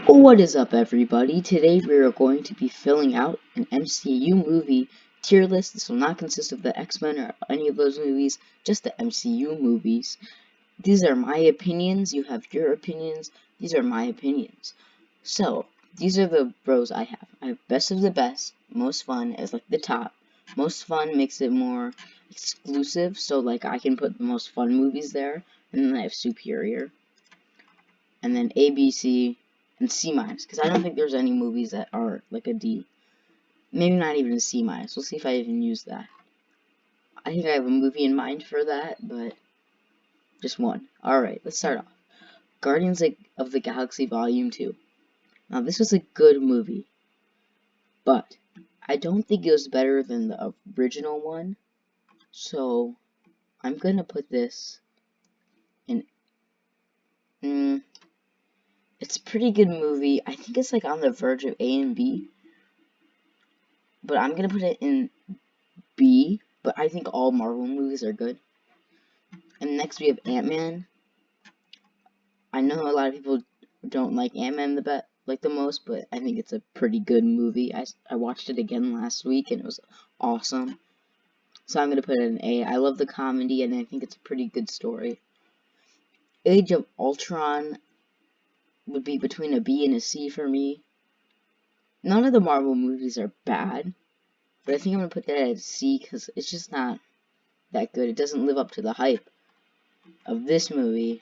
What is up, everybody? Today we are going to be filling out an MCU movie tier list. This will not consist of the X-Men or any of those movies, just the MCU movies. These are my opinions, you have your opinions, these are my opinions. So, these are the rows I have. I have best of the best, most fun as like the top. Most fun makes it more exclusive, so like I can put the most fun movies there, and then I have superior. And then A, B, C, and C minus, because I don't think there's any movies that are like a D. Maybe not even a C minus. We'll see if I even use that. I think I have a movie in mind for that, but just one. Alright, let's start off. Guardians of the Galaxy Volume 2. Now, this was a good movie, but I don't think it was better than the original one, so I'm gonna put this in. It's a pretty good movie. I think it's like on the verge of A and B, but I'm gonna put it in B, but I think all Marvel movies are good. And next we have Ant-Man. I know a lot of people don't like Ant-Man the most, but I think it's a pretty good movie. I watched it again last week and it was awesome. So I'm gonna put it in A. I love the comedy and I think it's a pretty good story. Age of Ultron would be between a B and a C for me. None of the Marvel movies are bad, but I think I'm gonna put that at C because it's just not that good. It doesn't live up to the hype of this movie,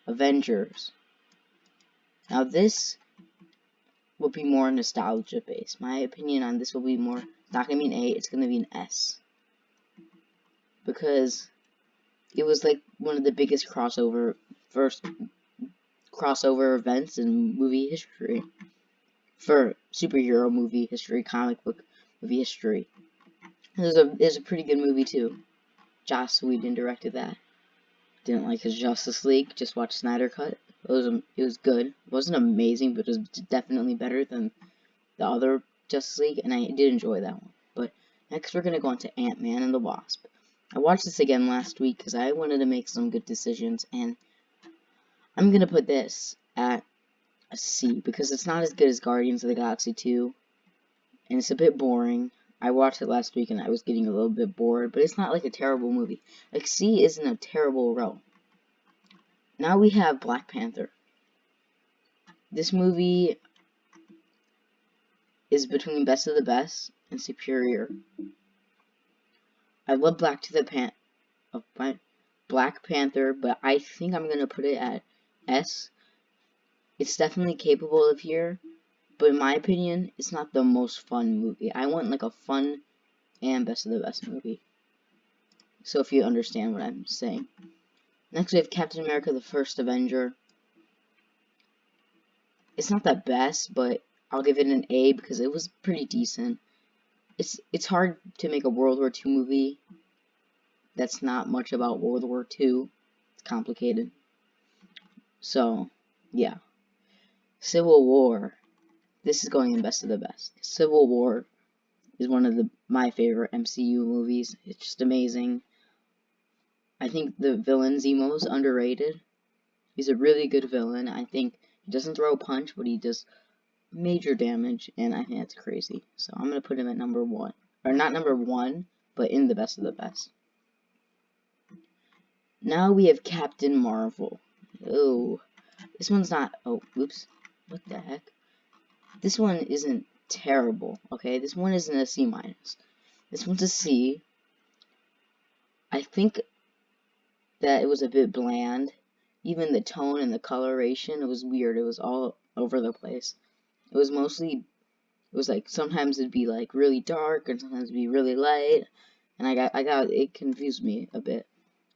Avengers. Now this will be more nostalgia based. My opinion on this will be more, it's not going to be an A, it's going to be an S. Because it was like one of the biggest first crossover events in movie history. For superhero movie history, comic book movie history. There's a pretty good movie too. Joss Whedon directed that. Didn't like his Justice League, just watched Snyder Cut. It was good. It wasn't amazing, but it was definitely better than the other Justice League, and I did enjoy that one. But next we're going to go on to Ant-Man and the Wasp. I watched this again last week because I wanted to make some good decisions, and I'm going to put this at a C because it's not as good as Guardians of the Galaxy 2, and it's a bit boring. I watched it last week and I was getting a little bit bored, but it's not like a terrible movie. Like, C isn't a terrible row. Now we have Black Panther. This movie is between best of the best and superior. I love Black Panther, but I think I'm gonna put it at S. It's definitely capable of here, but in my opinion, it's not the most fun movie. I want like a fun and best of the best movie. So if you understand what I'm saying. Next we have Captain America: The First Avenger. It's not the best, but I'll give it an A because it was pretty decent. It's hard to make a World War II movie that's not much about World War II. It's complicated. So, yeah. Civil War. This is going in best of the best. Civil War is one of my favorite MCU movies. It's just amazing. I think the villain Zemo is underrated. He's a really good villain. I think he doesn't throw a punch, but he does major damage, and I think that's crazy. So I'm going to put him at number 1. Or not number 1, but in the best of the best. Now we have Captain Marvel. Oh, this one's not... Oh, oops. What the heck? This one isn't terrible, okay? This one isn't a C minus. This one's a C. I think that it was a bit bland. Even the tone and the coloration, it was weird. It was all over the place. It was like sometimes it'd be like really dark and sometimes it'd be really light. And it confused me a bit.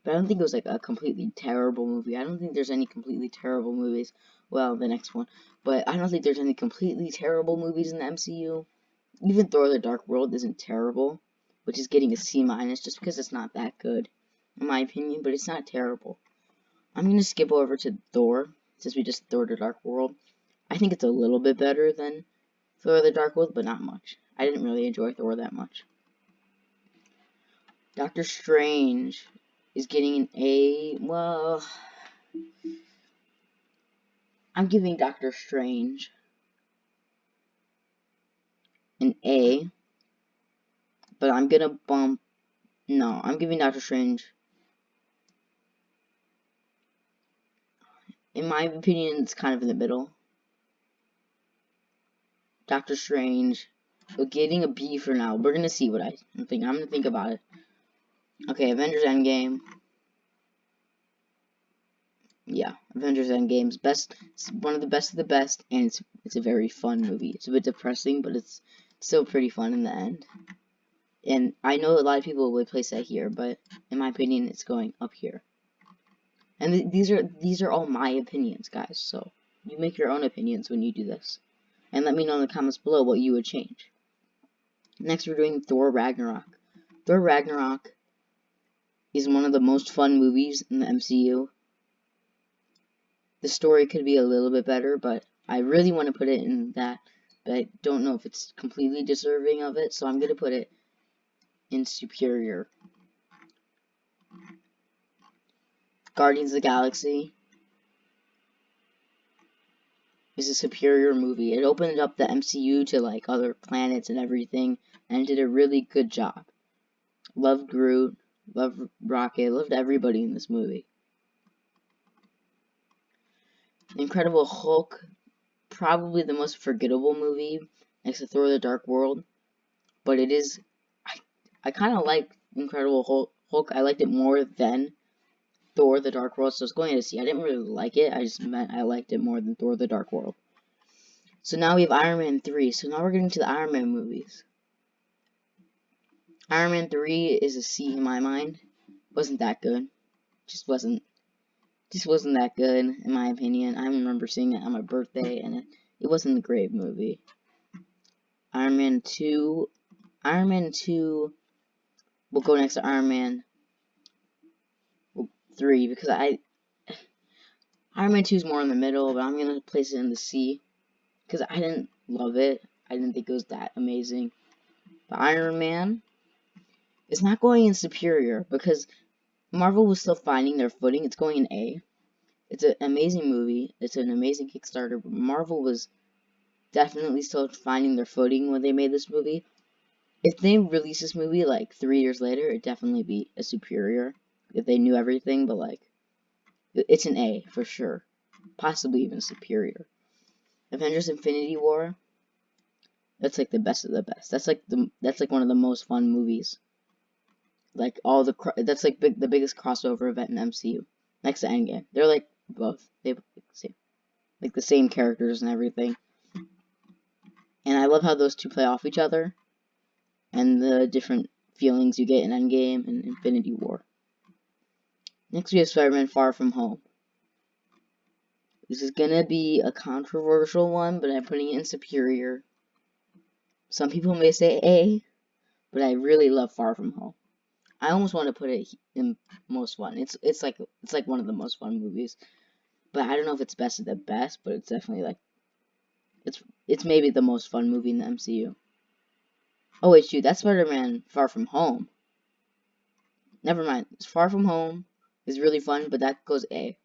But I don't think it was like a completely terrible movie. I don't think there's any completely terrible movies. Well, the next one. But I don't think there's any completely terrible movies in the MCU. Even Thor: The Dark World isn't terrible, which is getting a C minus just because it's not that good, in my opinion, but it's not terrible. I'm going to skip over to Thor, since we just Thor: The Dark World. I think it's a little bit better than Thor: The Dark World, but not much. I didn't really enjoy Thor that much. Doctor Strange is getting an A. Well, I'm giving Doctor Strange an A, but I'm gonna bump. No, I'm giving Doctor Strange. In my opinion, it's kind of in the middle. Doctor Strange. We're getting a B for now. We're gonna see what I think. I'm gonna think about it. Okay, Avengers Endgame. Yeah, Avengers Endgame's best. It's one of the best of the best, and it's a very fun movie. It's a bit depressing, but it's still pretty fun in the end. And I know a lot of people would place that here, but in my opinion, it's going up here. And these are all my opinions, guys. So you make your own opinions when you do this, and let me know in the comments below what you would change. Next, we're doing Thor Ragnarok. Thor Ragnarok is one of the most fun movies in the MCU. The story could be a little bit better, but I really want to put it in that, but I don't know if it's completely deserving of it, so I'm going to put it in superior. Guardians of the Galaxy is a superior movie. It opened up the MCU to like other planets and everything, and did a really good job. Loved Groot, loved Rocket, loved everybody in this movie. Incredible Hulk, probably the most forgettable movie next to Thor: The Dark World, but it is. I kind of like Incredible Hulk. I liked it more than Thor: The Dark World, so I was going to see. I didn't really like it. I just meant I liked it more than Thor: The Dark World. So now we have Iron Man 3. So now we're getting to the Iron Man movies. Iron Man 3 is a C in my mind. Wasn't that good. Just wasn't that good in my opinion. I remember seeing it on my birthday, and it wasn't a great movie. Iron Man 2 will go next to Iron Man 3 because Iron Man 2 is more in the middle, but I'm gonna place it in the C because I didn't love it. I didn't think it was that amazing. But Iron Man is not going in superior because Marvel was still finding their footing. It's going in A. It's an amazing movie. It's an amazing Kickstarter, but Marvel was definitely still finding their footing when they made this movie. If they release this movie like 3 years later, it'd definitely be a superior if they knew everything, but like it's an A for sure. Possibly even superior. Avengers Infinity War, that's like the best of the best. That's like one of the most fun movies. Like that's like the biggest crossover event in MCU. Next to Endgame. They're like both. They like the same characters and everything. And I love how those two play off each other and the different feelings you get in Endgame and Infinity War. Next we have Spider-Man Far From Home. This is gonna be a controversial one, but I'm putting it in superior. Some people may say A, but I really love Far From Home. I almost want to put it in most fun. It's like one of the most fun movies, but I don't know if it's best of the best, but it's definitely like it's maybe the most fun movie in the MCU. Oh wait, shoot, that's Spider-Man Far From Home. Never mind. Far From Home is really fun, but that goes A.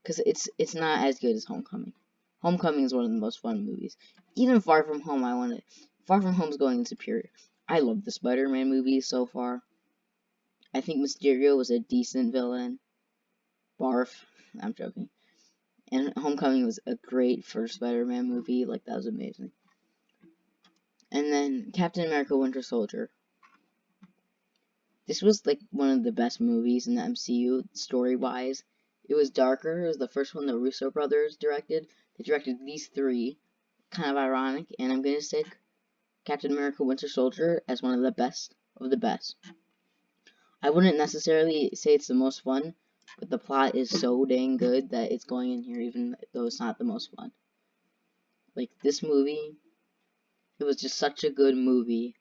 Because it's not as good as Homecoming. Homecoming is one of the most fun movies. Even Far From Home, Far From Home's going in superior. I love the Spider-Man movies so far. I think Mysterio was a decent villain. Barf. I'm joking. And Homecoming was a great first Spider-Man movie. Like, that was amazing. And then Captain America Winter Soldier. This was like one of the best movies in the MCU, story-wise. It was darker. It was the first one the Russo brothers directed. They directed these three. Kind of ironic. And I'm going to stick Captain America Winter Soldier as one of the best of the best. I wouldn't necessarily say it's the most fun, but the plot is so dang good that it's going in here even though it's not the most fun. Like, this movie, it was just such a good movie.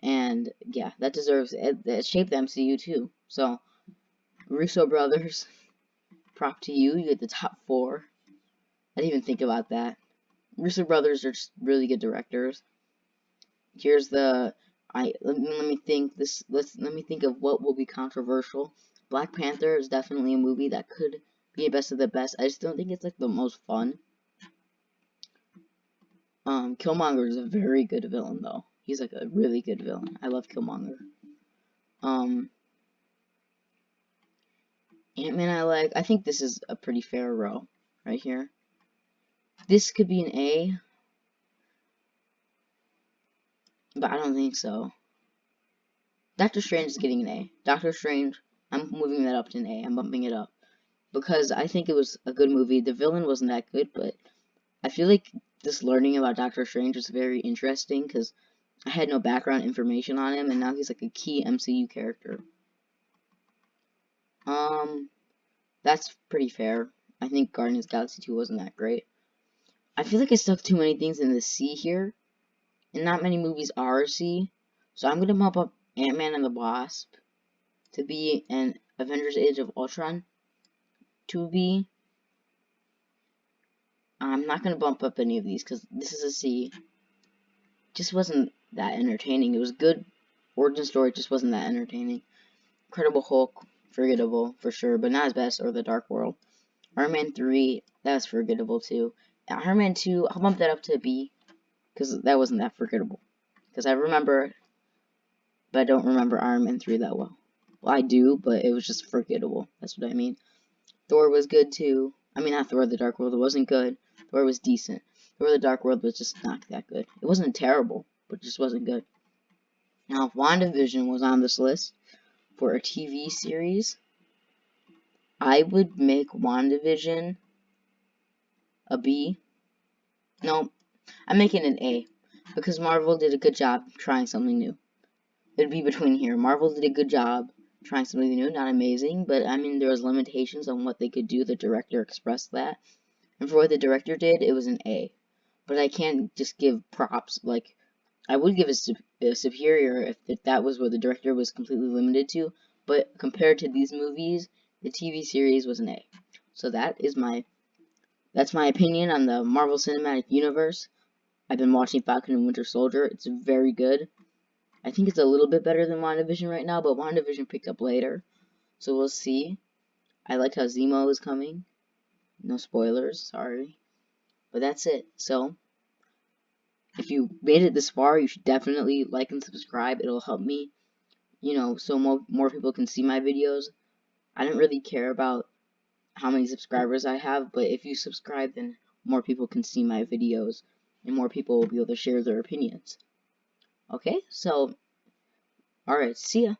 And, yeah, that deserves it. It shaped the MCU, too. So, Russo brothers, prop to you. You get the top 4. I didn't even think about that. Russo brothers are just really good directors. Here's the... let me think. Let me think of what will be controversial. Black Panther is definitely a movie that could be best of the best. I just don't think it's like the most fun. Killmonger is a very good villain though. He's like a really good villain. I love Killmonger. Ant-Man I like. I think this is a pretty fair row right here. This could be an A, but I don't think so. Doctor Strange is getting an A. Doctor Strange, I'm moving that up to an A. I'm bumping it up. Because I think it was a good movie. The villain wasn't that good, but I feel like this learning about Doctor Strange was very interesting because I had no background information on him, and now he's like a key MCU character. That's pretty fair. I think Guardians of the Galaxy 2 wasn't that great. I feel like I stuck too many things in the C here, and not many movies are C, so I'm gonna bump up Ant-Man and the Wasp to be an Avengers Age of Ultron to be. I'm not gonna bump up any of these because this is a C. Just wasn't that entertaining. It was good. Origin story just wasn't that entertaining. Incredible Hulk, forgettable for sure, but not as best. Or The Dark World. Iron Man 3, that's forgettable too. Iron Man 2, I'll bump that up to a B because that wasn't that forgettable. Because I remember, but I don't remember Iron Man 3 that well. Well, I do, but it was just forgettable. That's what I mean. Thor was good too. I mean, not Thor the Dark World. It wasn't good. Thor was decent. Thor the Dark World was just not that good. It wasn't terrible, but it just wasn't good. Now, if WandaVision was on this list for a TV series, I would make WandaVision a B. No, I'm making an A because Marvel did a good job trying something new. It'd be between here. Marvel did a good job trying something new, not amazing, but I mean there was limitations on what they could do. The director expressed that, and for what the director did, it was an A. But I can't just give props. Like I would give a superior if that was what the director was completely limited to. But compared to these movies, the TV series was an A. So that's my opinion on the Marvel Cinematic Universe. I've been watching Falcon and Winter Soldier. It's very good. I think it's a little bit better than WandaVision right now, but WandaVision picked up later. So we'll see. I like how Zemo is coming. No spoilers, sorry. But that's it. So, if you made it this far, you should definitely like and subscribe. It'll help me, so more people can see my videos. I don't really care about how many subscribers I have, but if you subscribe, then more people can see my videos, and more people will be able to share their opinions. Okay, so, alright, see ya.